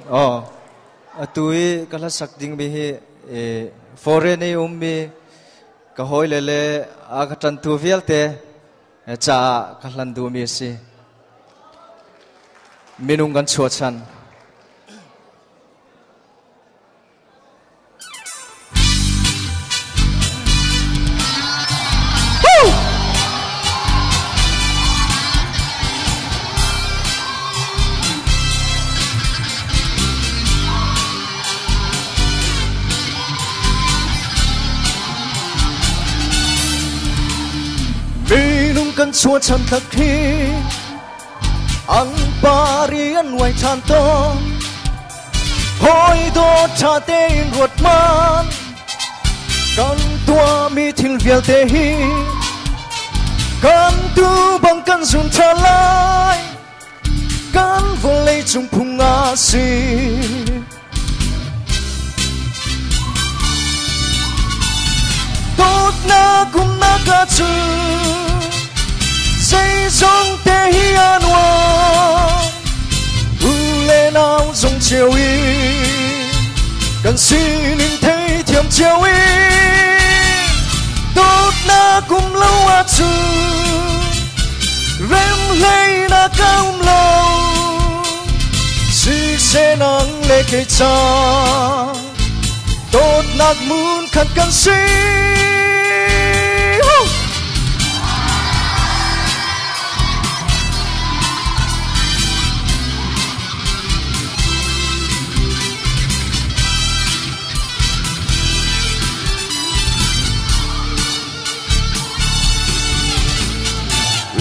Oh, atui kala sakding bihi foreign ei ummi kahoi lele agatan tu vialte cha kalan du mi si minung kan chuachan kan chua chan tak hi an parian wai chan to hoi do cha te in ruột man kan tua mi thil vial te hi kan tu bang kan sun cha lai kan vô lei chung phung a si tốt na kum na ka chu xây dòng tê hi an hoa lê nào dòng chiều y cần xin in thấy thiềm chiều y tốt na cùng lâu à chu rem lê na cao lâu si sẽ nắng lê cây cha tốt na muốn khát cần xin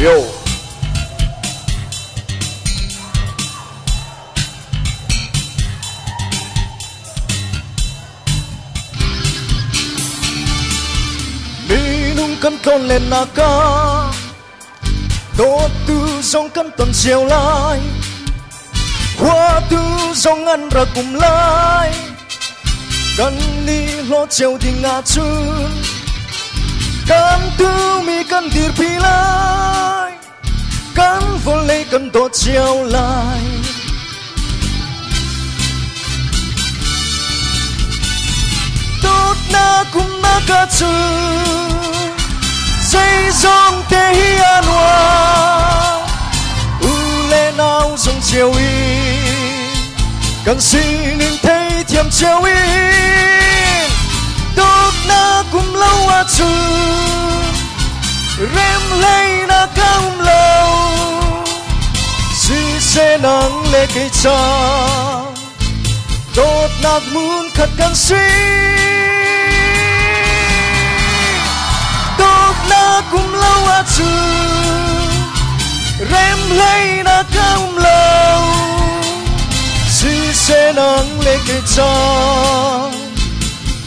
yo minung kan ton lên na ka do tu song kan ton chiều lai hoa tu song ăn ra cùng lai kan ni lo chiều thì ngã chun kan tu mi kan dir pi lai kan vô lei kan do chiều lai tốt na kum na ka chu dây dòng te hi an hoa lê nào dòng chiều y kan xin in thấy thiềm chiều y tốt na kum lâu a chu rem lei na cao lâu si sẽ nắng lê cây cha tốt na muốn khát can si tốt na kum lâu a chu rem lei na cao lâu si sẽ nắng lê cây cha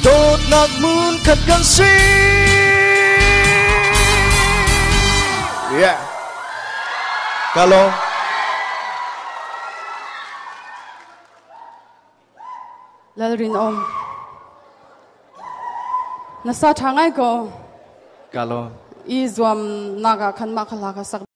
tốt na muốn khát can si yeah kalau lalrin om nasa thangai ko kalau izwam naga khan ma khala ka sak